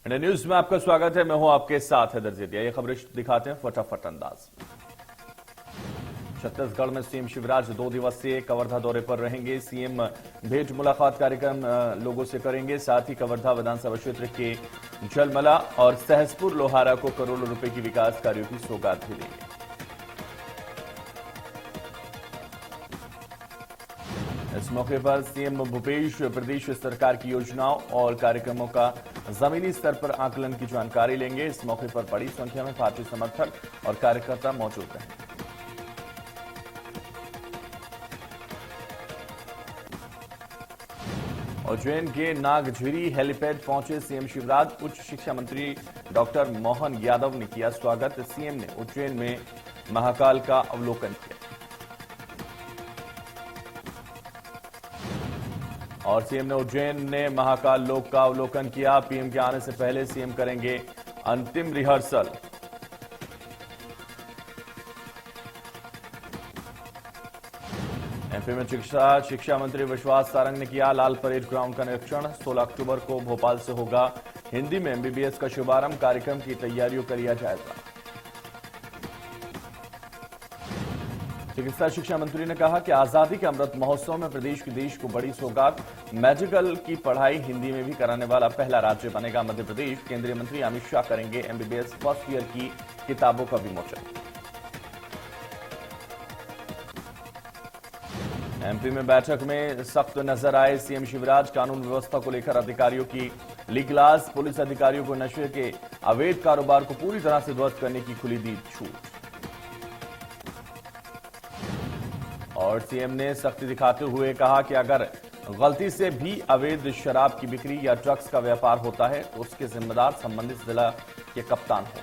India news में आपका स्वागत है। मैं हूं आपके साथ हैदर जेदिया। ये खबरें दिखाते हैं फटाफट अंदाज। छत्तीसगढ़ में सीएम शिवराज 2 दिवसीय कवर्धा दौरे पर रहेंगे। सीएम भेंट मुलाकात कार्यक्रम लोगों से करेंगे। साथ ही कवर्धा विधानसभा क्षेत्र के जलमला और सहसपुर लोहारा को करोड़ों रुपए की विकास कार्यों की सौगात भी देंगे। इस मौके पर सीएम भूपेश प्रदेश सरकार की योजनाओं और कार्यक्रमों का जमीनी स्तर पर आकलन की जानकारी लेंगे। इस मौके पर बड़ी संख्या में पार्टी समर्थक और कार्यकर्ता मौजूद रहेंगे। उज्जैन के नागझिरी हेलीपैड पहुंचे सीएम शिवराज। उच्च शिक्षा मंत्री डॉक्टर मोहन यादव ने किया स्वागत। सीएम ने उज्जैन में महाकाल का अवलोकन किया और सीएम ने उज्जैन ने महाकाल लोक का अवलोकन किया। पीएम के आने से पहले सीएम करेंगे अंतिम रिहर्सल। एमपी में शिक्षा मंत्री विश्वास सारंग ने किया लाल परेड ग्राउंड का निरीक्षण। 16 अक्टूबर को भोपाल से होगा हिंदी में एमबीबीएस का शुभारंभ। कार्यक्रम की तैयारियों का लिया जायजा। चिकित्सा शिक्षा मंत्री ने कहा कि आजादी के अमृत महोत्सव में प्रदेश की देश को बड़ी सौगात। मेडिकल की पढ़ाई हिंदी में भी कराने वाला पहला राज्य बनेगा मध्य प्रदेश। केंद्रीय मंत्री अमित शाह करेंगे एमबीबीएस फर्स्ट ईयर की किताबों का विमोचन। एमपी में बैठक में सख्त नजर आए सीएम शिवराज। कानून व्यवस्था को लेकर अधिकारियों की ली क्लास। पुलिस अधिकारियों को नशे के अवैध कारोबार को पूरी तरह से ध्वस्त करने की खुली दी छूट। और सीएम ने सख्ती दिखाते हुए कहा कि अगर गलती से भी अवैध शराब की बिक्री या ड्रग्स का व्यापार होता है तो उसके जिम्मेदार संबंधित जिला के कप्तान हों।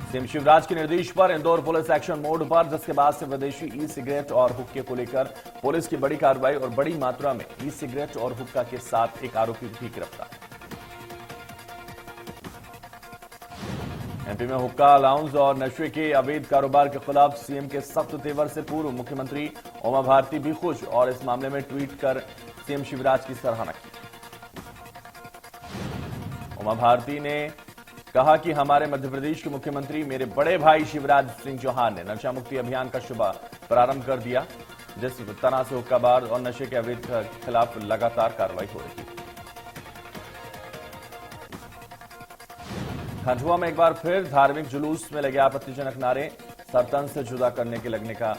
सीएम शिवराज के निर्देश पर इंदौर पुलिस एक्शन मोड पर, जिसके बाद से विदेशी ई सिगरेट और हुक्के को लेकर पुलिस की बड़ी कार्रवाई और बड़ी मात्रा में ई सिगरेट और हुक्का के साथ एक आरोपी भी गिरफ्तार। एमपी में हुक्का अलाउंस और नशे के अवैध कारोबार के खिलाफ सीएम के सख्त तेवर से पूर्व मुख्यमंत्री उमा भारती भी खुश और इस मामले में ट्वीट कर सीएम शिवराज की सराहना की। उमा भारती ने कहा कि हमारे मध्य प्रदेश के मुख्यमंत्री मेरे बड़े भाई शिवराज सिंह चौहान ने नशा मुक्ति अभियान का शुभ प्रारंभ कर दिया। जिस तरह से हुक्काबाज और नशे के अवैध के खिलाफ लगातार कार्रवाई हो रही है। खंडवा में एक बार फिर धार्मिक जुलूस में लगे आपत्तिजनक नारे। सरतन से जुदा करने के लगने का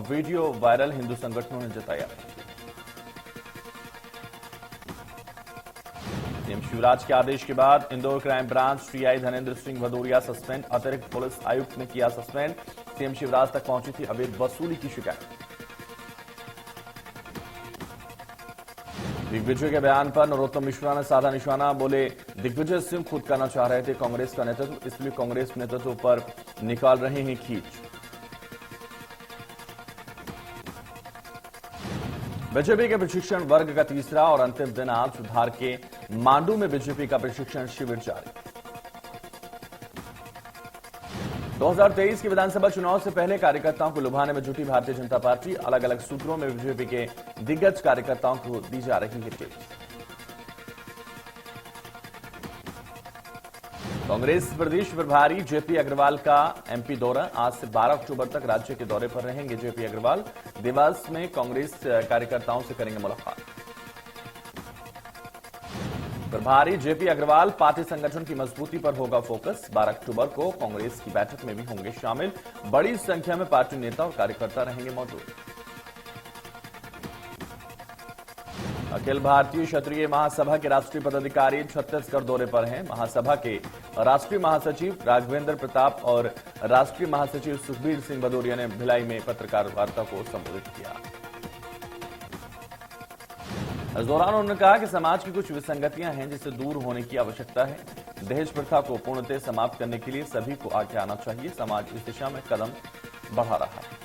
वीडियो वायरल। हिंदू संगठनों ने जताया। सीएम शिवराज के आदेश के बाद Indore crime branch TI Dhanendra Singh Bhadauria suspend. अतिरिक्त पुलिस आयुक्त ने किया सस्पेंड। सीएम शिवराज तक पहुंची थी अवैध वसूली की शिकायत। दिग्विजय के बयान पर नरोत्तम मिश्रा ने साधा निशाना। बोले दिग्विजय सिंह खुद करना चाह रहे थे कांग्रेस का नेतृत्व, इसलिए कांग्रेस नेतृत्व पर निकाल रहे हैं खींच। बीजेपी के प्रशिक्षण वर्ग का तीसरा और अंतिम दिन आज सुधार के मांडू में बीजेपी का प्रशिक्षण शिविर जारी। 2023 के विधानसभा चुनाव से पहले कार्यकर्ताओं को लुभाने में जुटी भारतीय जनता पार्टी। अलग अलग सूत्रों में बीजेपी के दिग्गज कार्यकर्ताओं को दी जा रही है टिप्स। कांग्रेस प्रदेश प्रभारी जेपी अग्रवाल का एमपी दौरा। आज से 12 अक्टूबर तक राज्य के दौरे पर रहेंगे जेपी अग्रवाल। देवास में कांग्रेस कार्यकर्ताओं से करेंगे मुलाकात। प्रभारी जेपी अग्रवाल पार्टी संगठन की मजबूती पर होगा फोकस। 12 अक्टूबर को कांग्रेस की बैठक में भी होंगे शामिल। बड़ी संख्या में पार्टी नेता और कार्यकर्ता रहेंगे मौजूद। अखिल भारतीय क्षत्रिय महासभा के राष्ट्रीय पदाधिकारी छत्तीसगढ़ दौरे पर हैं। महासभा के राष्ट्रीय महासचिव राघवेंद्र प्रताप और राष्ट्रीय महासचिव सुखबीर सिंह भदौरिया ने भिलाई में पत्रकार वार्ता को संबोधित किया। इस दौरान उन्होंने कहा कि समाज की कुछ विसंगतियां हैं जिससे दूर होने की आवश्यकता है। दहेज प्रथा को पूर्णतः समाप्त करने के लिए सभी को आगे आना चाहिए। समाज इस दिशा में कदम बढ़ा रहा है।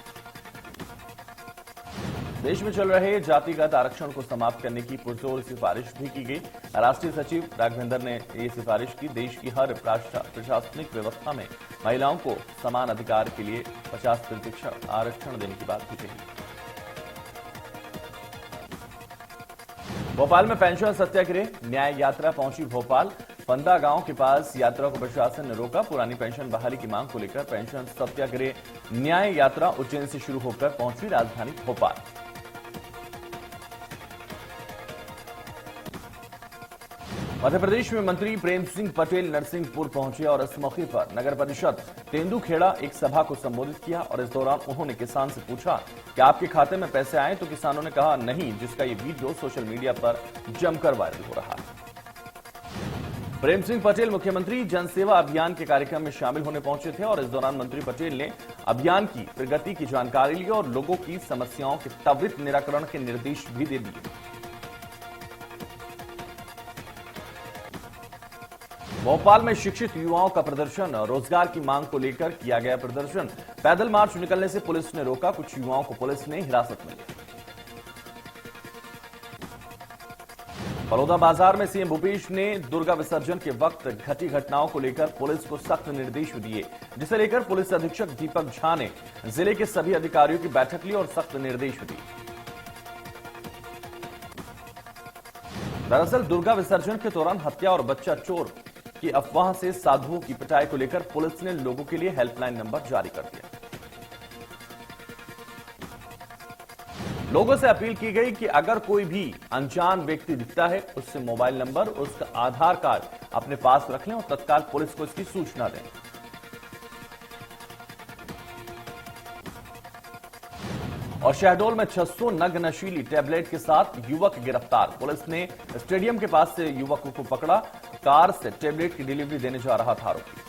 देश में चल रहे जातिगत आरक्षण को समाप्त करने की पुरजोर सिफारिश भी की गई। राष्ट्रीय सचिव राघवेंद्र ने ये सिफारिश की। देश की हर प्रशासनिक व्यवस्था में महिलाओं को समान अधिकार के लिए 50% आरक्षण देने की बात भी कही। भोपाल में पेंशन सत्याग्रह, न्याय यात्रा पहुंची भोपाल। फंदा गांव के पास यात्रा को प्रशासन ने रोका। पुरानी पेंशन बहाली की मांग को लेकर पेंशन सत्याग्रह न्याय यात्रा उज्जैन से शुरू होकर पहुंची राजधानी भोपाल। मध्य प्रदेश में मंत्री प्रेम सिंह पटेल नरसिंहपुर पहुंचे और इस मौके पर नगर परिषद तेंदुखेड़ा एक सभा को संबोधित किया और इस दौरान उन्होंने किसान से पूछा कि आपके खाते में पैसे आए, तो किसानों ने कहा नहीं, जिसका ये वीडियो सोशल मीडिया पर जमकर वायरल हो रहा है। प्रेम सिंह पटेल मुख्यमंत्री जनसेवा अभियान के कार्यक्रम में शामिल होने पहुंचे थे और इस दौरान मंत्री पटेल ने अभियान की प्रगति की जानकारी ली और लोगों की समस्याओं के त्वरित निराकरण के निर्देश भी दे दिए। भोपाल में शिक्षित युवाओं का प्रदर्शन, रोजगार की मांग को लेकर किया गया प्रदर्शन। पैदल मार्च निकलने से पुलिस ने रोका, कुछ युवाओं को पुलिस ने हिरासत में लिया। बलौदा बाजार में सीएम भूपेश ने दुर्गा विसर्जन के वक्त घटी घटनाओं को लेकर पुलिस को सख्त निर्देश दिए, जिसे लेकर पुलिस अधीक्षक दीपक झा ने जिले के सभी अधिकारियों की बैठक ली और सख्त निर्देश दिए। दरअसल दुर्गा विसर्जन के दौरान हत्या और बच्चा चोर की अफवाह से साधुओं की पिटाई को लेकर पुलिस ने लोगों के लिए हेल्पलाइन नंबर जारी कर दिया। लोगों से अपील की गई कि अगर कोई भी अनजान व्यक्ति दिखता है, उससे मोबाइल नंबर, उसका आधार कार्ड अपने पास रख लें और तत्काल पुलिस को इसकी सूचना दें। और शहडोल में 600 नग नशीली टैबलेट के साथ युवक गिरफ्तार। पुलिस ने स्टेडियम के पास से युवक को पकड़ा। कार से टैबलेट की डिलीवरी देने जा रहा था आरोपी।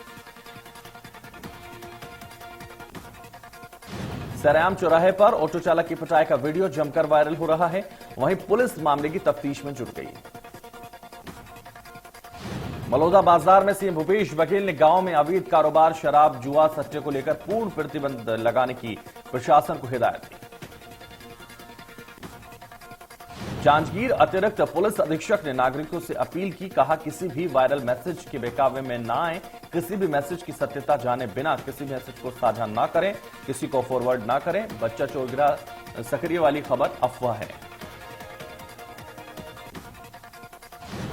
सरेआम चौराहे पर ऑटो चालक की पिटाई का वीडियो जमकर वायरल हो रहा है। वहीं पुलिस मामले की तफ्तीश में जुट गई है। बलौदा बाजार में सीएम भूपेश बघेल ने गांव में अवैध कारोबार, शराब, जुआ, सट्टे को लेकर पूर्ण प्रतिबंध लगाने की प्रशासन को हिदायत दी। जांजगीर अतिरिक्त पुलिस अधीक्षक ने नागरिकों से अपील की, कहा किसी भी वायरल मैसेज के बहकावे में ना आए, किसी भी मैसेज की सत्यता जाने बिना किसी मैसेज को साझा ना करें, किसी को फॉरवर्ड ना करें। बच्चा चोर गिरा सक्रिय वाली खबर अफवाह है।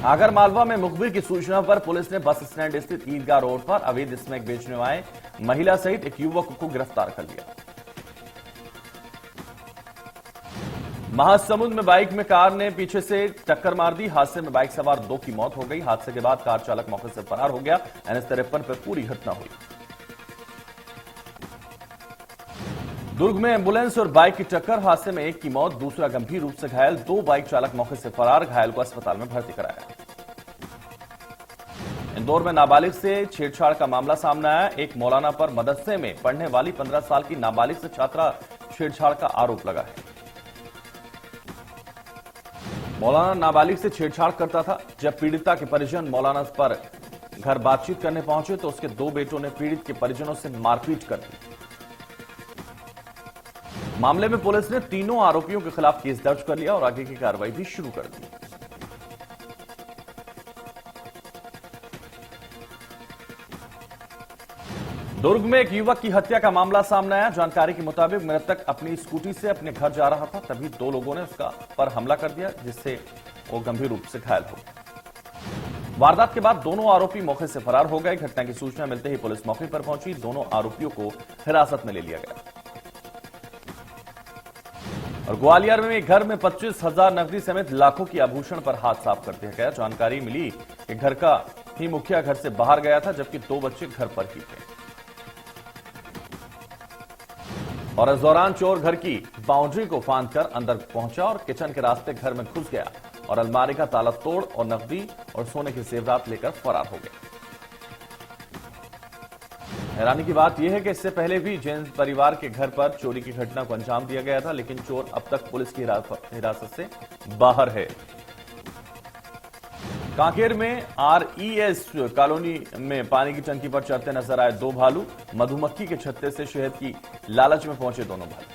आगर मालवा में मुखबिर की सूचना पर पुलिस ने बस स्टैंड स्थित ईदगाह रोड पर अवैध स्मैक बेचने वाले महिला सहित एक युवक को गिरफ्तार कर लिया। महासमुंद में बाइक में कार ने पीछे से टक्कर मार दी। हादसे में बाइक सवार 2 की मौत हो गई। हादसे के बाद कार चालक मौके से फरार हो गया। NH-53 पर पूरी घटना हुई। दुर्ग में एंबुलेंस और बाइक की टक्कर, हादसे में एक की मौत, दूसरा गंभीर रूप से घायल। 2 बाइक चालक मौके से फरार, घायल को अस्पताल में भर्ती कराया। इंदौर में नाबालिग से छेड़छाड़ का मामला सामने आया। एक मौलाना पर मदरसे में पढ़ने वाली 15 साल की नाबालिग से छात्रा छेड़छाड़ का आरोप लगा है। मौलाना नाबालिग से छेड़छाड़ करता था। जब पीड़िता के परिजन मौलाना पर घर बातचीत करने पहुंचे तो उसके 2 बेटों ने पीड़ित के परिजनों से मारपीट कर दी। मामले में पुलिस ने तीनों आरोपियों के खिलाफ केस दर्ज कर लिया और आगे की कार्रवाई भी शुरू कर दी। दुर्ग में एक युवक की हत्या का मामला सामने आया। जानकारी के मुताबिक मृतक अपनी स्कूटी से अपने घर जा रहा था, तभी 2 लोगों ने उसका पर हमला कर दिया, जिससे वो गंभीर रूप से घायल हो गया। वारदात के बाद दोनों आरोपी मौके से फरार हो गए। घटना की सूचना मिलते ही पुलिस मौके पर पहुंची। दोनों आरोपियों को हिरासत में ले लिया गया। और ग्वालियर में एक घर में 25,000 नकदी समेत लाखों की आभूषण पर हाथ साफ कर दिया गया। जानकारी मिली कि घर का ही मुखिया घर से बाहर गया था, जबकि 2 बच्चे घर पर ही थे। और इस दौरान चोर घर की बाउंड्री को फांदकर अंदर पहुंचा और किचन के रास्ते घर में घुस गया और अलमारी का ताला तोड़ और नकदी और सोने के जेवरात लेकर फरार हो गया। हैरानी की बात यह है कि इससे पहले भी जैन परिवार के घर पर चोरी की घटना को अंजाम दिया गया था, लेकिन चोर अब तक पुलिस की हिरासत से बाहर है। कांकेर में RES कॉलोनी में पानी की टंकी पर चढ़ते नजर आए 2 भालू। मधुमक्खी के छत्ते से शहद की लालच में पहुंचे दोनों भालू।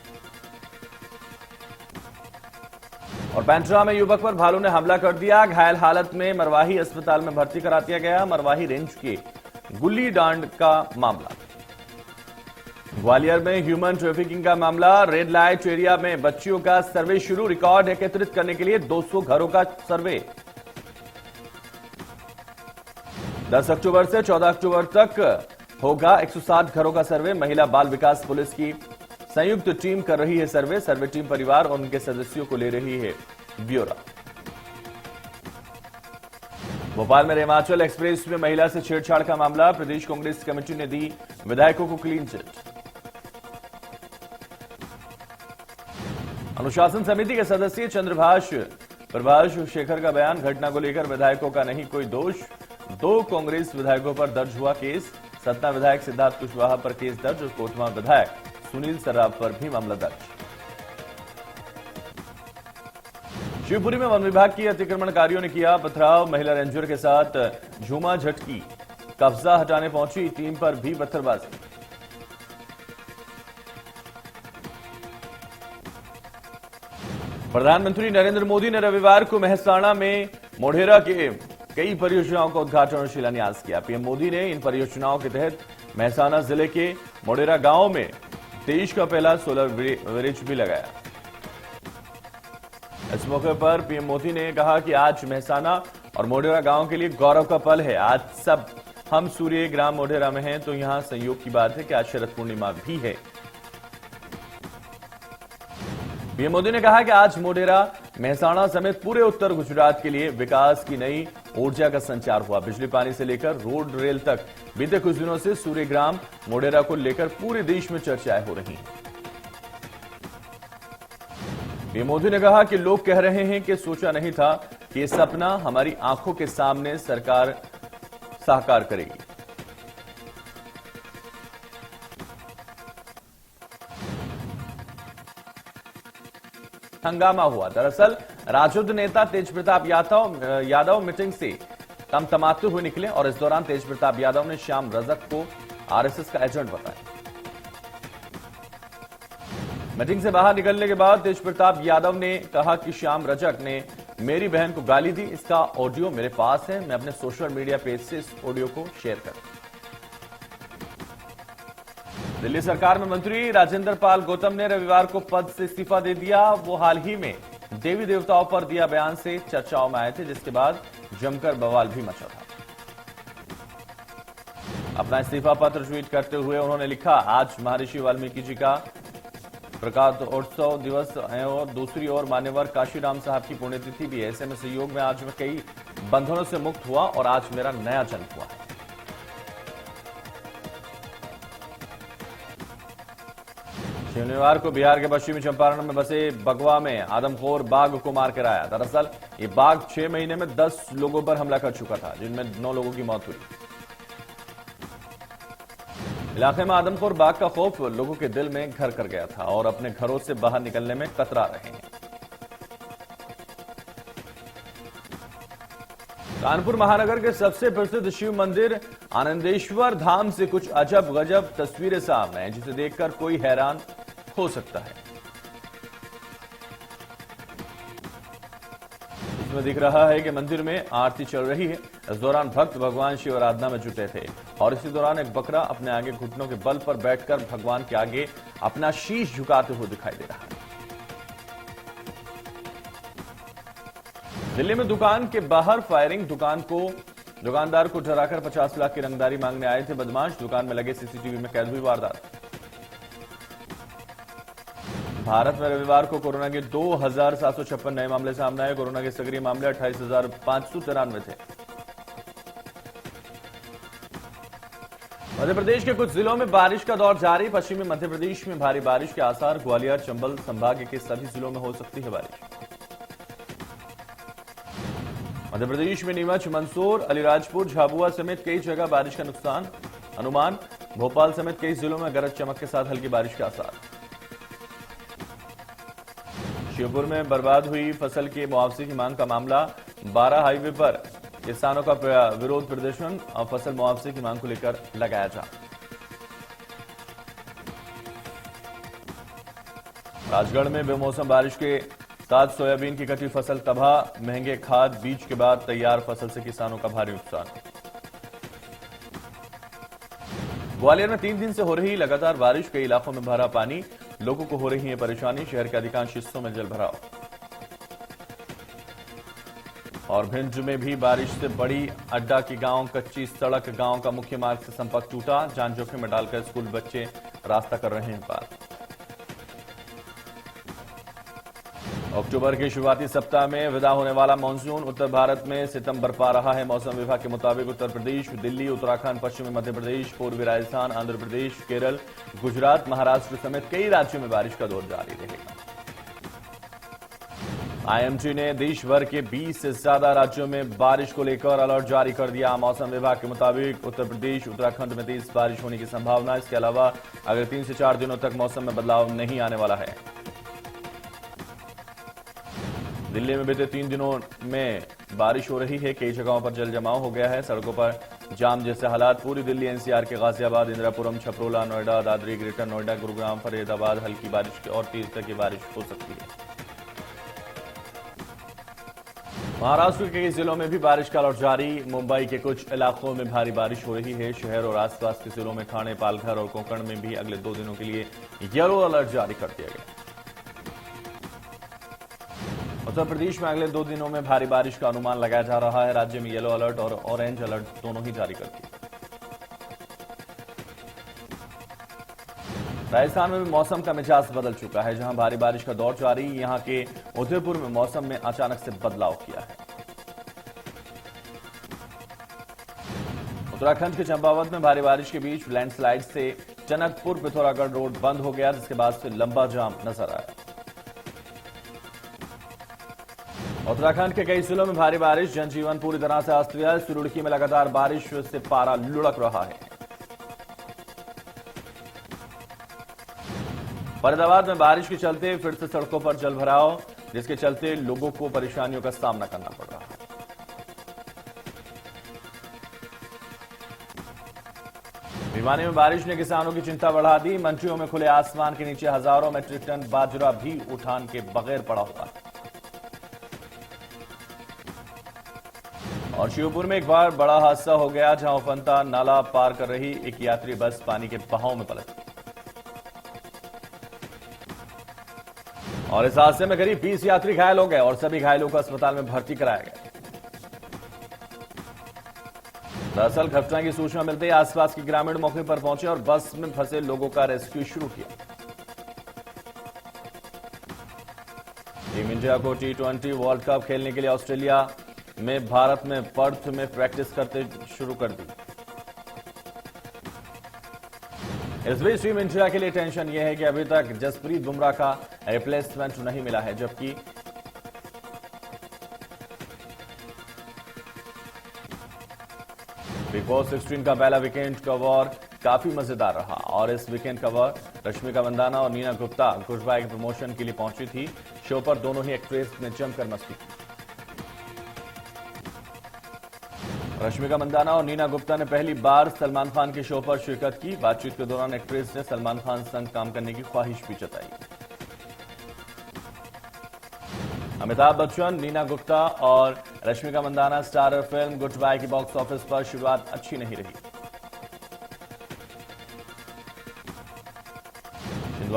और पेंड्रा में युवक पर भालू ने हमला कर दिया। घायल हालत में मरवाही अस्पताल में भर्ती करा दिया गया। मरवाही रेंज के गुल्ली डांड का मामला। ग्वालियर में ह्यूमन ट्रैफिकिंग का मामला। रेड लाइट एरिया में बच्चियों का सर्वे शुरू। रिकॉर्ड एकत्रित करने के लिए 200 घरों का सर्वे। 10 अक्टूबर से 14 अक्टूबर तक होगा 160 घरों का सर्वे। महिला बाल विकास पुलिस की संयुक्त टीम कर रही है सर्वे। सर्वे टीम परिवार और उनके सदस्यों को ले रही है ब्यौरा। भोपाल में रेवांचल एक्सप्रेस में महिला से छेड़छाड़ का मामला। प्रदेश कांग्रेस कमेटी ने दी विधायकों को क्लीन चिट। अनुशासन समिति के सदस्य चंद्रभाष प्रभाष शेखर का बयान। घटना को लेकर विधायकों का नहीं कोई दोष। 2 कांग्रेस विधायकों पर दर्ज हुआ केस। सतना विधायक सिद्धार्थ कुशवाहा पर केस दर्ज और कोतमा विधायक सुनील सर्राफ पर भी मामला दर्ज। शिवपुरी में वन विभाग की अतिक्रमणकारियों ने किया पथराव। महिला रेंजर के साथ झूमा झटकी। कब्जा हटाने पहुंची टीम पर भी पत्थरबाजी। प्रधानमंत्री नरेंद्र मोदी ने रविवार को मेहसाणा में मोढेरा के कई परियोजनाओं का उद्घाटन और शिलान्यास किया। पीएम मोदी ने इन परियोजनाओं के तहत मेहसाणा जिले के मोढेरा गांव में देश का पहला सोलर ब्रिज भी लगाया। इस मौके पर पीएम मोदी ने कहा कि आज मेहसाणा और मोढेरा गांव के लिए गौरव का पल है। आज सब हम सूर्य ग्राम मोढेरा में हैं, तो यहां संयोग की बात है कि आज शरद पूर्णिमा भी है। पीएम मोदी ने कहा कि आज मोढेरा मेहसाणा समेत पूरे उत्तर गुजरात के लिए विकास की नई ऊर्जा का संचार हुआ। बिजली पानी से लेकर रोड रेल तक बीते कुछ दिनों से सूर्यग्राम मोढेरा को लेकर पूरे देश में चर्चाएं हो रही हैं। पीएम मोदी ने कहा कि लोग कह रहे हैं कि सोचा नहीं था कि ये सपना हमारी आंखों के सामने सरकार साकार करेगी। हंगामा हुआ। दरअसल राजद नेता तेज प्रताप यादव मीटिंग से तमतमाते हुए निकले और इस दौरान तेज प्रताप यादव ने श्याम रजक को आरएसएस का एजेंट बताया। मीटिंग से बाहर निकलने के बाद तेज प्रताप यादव ने कहा कि श्याम रजक ने मेरी बहन को गाली दी। इसका ऑडियो मेरे पास है। मैं अपने सोशल मीडिया पेज से इस ऑडियो को शेयर करूं। दिल्ली सरकार में मंत्री राजेंद्र पाल गौतम ने रविवार को पद से इस्तीफा दे दिया। वो हाल ही में देवी देवताओं पर दिया बयान से चर्चाओं में आए थे, जिसके बाद जमकर बवाल भी मचा था। अपना इस्तीफा पत्र ट्वीट करते हुए उन्होंने लिखा, आज महर्षि वाल्मीकि जी का प्रकाशोत्सव दिवस है और दूसरी ओर मान्यवर काशीराम साहब की पुण्यतिथि भी है। ऐसे में संयोग में आज मैं कई बंधनों से मुक्त हुआ और आज मेरा नया जन्म हुआ है। शनिवार को बिहार के पश्चिमी चंपारण में बसे बगवा में आदमखोर बाघ को मार कर आया। दरअसल ये बाघ 6 महीने में 10 लोगों पर हमला कर चुका था, जिनमें 9 लोगों की मौत हुई। इलाके में आदमखोर बाघ का खौफ लोगों के दिल में घर कर गया था और अपने घरों से बाहर निकलने में कतरा रहे हैं। कानपुर महानगर के सबसे प्रसिद्ध शिव मंदिर आनंदेश्वर धाम से कुछ अजब गजब तस्वीरें सामने हैं, जिसे देखकर कोई हैरान हो सकता है। इसमें दिख रहा है कि मंदिर में आरती चल रही है। इस दौरान भक्त भगवान शिव आराधना में जुटे थे और इसी दौरान एक बकरा अपने आगे घुटनों के बल पर बैठकर भगवान के आगे अपना शीश झुकाते हुए दिखाई दे रहा है। दिल्ली में दुकान के बाहर फायरिंग। दुकानदार को डराकर 50 लाख की रंगदारी मांगने आए थे बदमाश। दुकान में लगे सीसीटीवी में कैद हुई वारदात। भारत में रविवार को कोरोना के 2756 नए मामले सामने आए। कोरोना के सक्रिय मामले 28,593 थे। मध्य प्रदेश के कुछ जिलों में बारिश का दौर जारी। पश्चिमी मध्य प्रदेश में भारी बारिश के आसार। ग्वालियर चंबल संभाग के सभी जिलों में हो सकती है बारिश। मध्य प्रदेश में नीमच, मंदसौर, अलीराजपुर, झाबुआ समेत कई जगह बारिश का नुकसान अनुमान। भोपाल समेत कई जिलों में गरज चमक के साथ हल्की बारिश के आसार। शिवपुर में बर्बाद हुई फसल के मुआवजे की मांग का मामला। 12 हाईवे पर किसानों का विरोध प्रदर्शन और फसल मुआवजे की मांग को लेकर लगाया जा। राजगढ़ में बेमौसम बारिश के साथ सोयाबीन की कटी फसल तबाह। महंगे खाद बीज के बाद तैयार फसल से किसानों का भारी नुकसान। ग्वालियर में 3 दिन से हो रही लगातार बारिश, कई इलाकों में भरा पानी, लोगों को हो रही है परेशानी। शहर के अधिकांश हिस्सों में जलभराव। और भिंड में भी बारिश से बड़ी अड्डा की गांव कच्ची सड़क, गांव का मुख्य मार्ग से संपर्क टूटा, जान जोखिम में डालकर स्कूल बच्चे रास्ता कर रहे हैं पार। अक्टूबर के शुरुआती सप्ताह में विदा होने वाला मानसून, उत्तर भारत में सितंबर पा रहा है। मौसम विभाग के मुताबिक उत्तर प्रदेश, दिल्ली, उत्तराखंड, पश्चिमी मध्य प्रदेश, पूर्वी राजस्थान, आंध्र प्रदेश, केरल, गुजरात, महाराष्ट्र समेत कई राज्यों में बारिश का दौर जारी रहेगा। आईएमडी ने देश भर के 20 से ज्यादा राज्यों में बारिश को लेकर अलर्ट जारी कर दिया। मौसम विभाग के मुताबिक उत्तर प्रदेश, उत्तराखंड में तेज बारिश होने की संभावना। इसके अलावा अगर 3 से 4 दिनों तक मौसम में बदलाव नहीं आने वाला है। दिल्ली में बीते 3 दिनों में बारिश हो रही है, कई जगहों पर जल जमाव हो गया है, सड़कों पर जाम जैसे हालात। पूरी दिल्ली एनसीआर के गाजियाबाद, इंदिरापुरम, छपरोला, नोएडा, दादरी, ग्रेटर नोएडा, गुरुग्राम, फरीदाबाद हल्की बारिश और तेज तक की बारिश हो सकती है। महाराष्ट्र के कई जिलों में भी बारिश का अलर्ट जारी। मुंबई के कुछ इलाकों में भारी बारिश हो रही है। शहर और आसपास के जिलों में ठाणे, पालघर और कोंकण में भी अगले 2 दिनों के लिए येलो अलर्ट जारी कर दिया गया। उत्तर प्रदेश में अगले 2 दिनों में भारी बारिश का अनुमान लगाया जा रहा है। राज्य में येलो अलर्ट और ऑरेंज अलर्ट दोनों ही जारी कर दिए। राजस्थान में भी मौसम का मिजाज बदल चुका है, जहां भारी बारिश का दौर जारी। यहां के उदयपुर में मौसम में अचानक से बदलाव किया है। उत्तराखंड के चंपावत में भारी बारिश के बीच लैंडस्लाइड से टनकपुर पिथौरागढ़ रोड बंद हो गया, जिसके बाद से लंबा जाम नजर आया। उत्तराखंड के कई जिलों में भारी बारिश, जनजीवन पूरी तरह से अस्त व्यस्त। रुड़की में लगातार बारिश से पारा लुढ़क रहा है। फरीदाबाद में बारिश के चलते फिर से सड़कों पर जलभराव, जिसके चलते लोगों को परेशानियों का सामना करना पड़ रहा है। भिवानी में बारिश ने किसानों की चिंता बढ़ा दी। मंडियों में खुले आसमान के नीचे हजारों मीट्रिक टन बाजरा भी उठान के बगैर पड़ा हुआ है। और शिवपुर में एक बार बड़ा हादसा हो गया, जहां उफनता नाला पार कर रही एक यात्री बस पानी के बहाव में पलट गई। और इस हादसे में करीब 20 यात्री घायल हो गए और सभी घायलों को अस्पताल में भर्ती कराया गया। दरअसल घटना की सूचना मिलते ही आसपास के ग्रामीण मौके पर पहुंचे और बस में फंसे लोगों का रेस्क्यू शुरू किया। टीम इंडिया को T20 वर्ल्ड कप खेलने के लिए ऑस्ट्रेलिया में भारत में पर्थ में प्रैक्टिस करते शुरू कर दी। इस बीच टीम इंडिया के लिए टेंशन यह है कि अभी तक जसप्रीत बुमराह का रिप्लेसमेंट नहीं मिला है, जबकि बिग बॉस 16 का पहला वीकेंड कवर काफी मजेदार रहा। और इस वीकेंड कवर रश्मिका मंदाना और नीना गुप्ता कुछ बाय के प्रमोशन के लिए पहुंची थी। शो पर दोनों ही एक्ट्रेस ने जमकर मस्ती की। रश्मिका मंदाना और नीना गुप्ता ने पहली बार सलमान खान के शो पर शिरकत की। बातचीत के दौरान एक्ट्रेस ने सलमान खान संग काम करने की ख्वाहिश भी जताई। अमिताभ बच्चन, नीना गुप्ता और Rashmika Mandanna starrer film goodbye की बॉक्स ऑफिस पर शुरुआत अच्छी नहीं रही।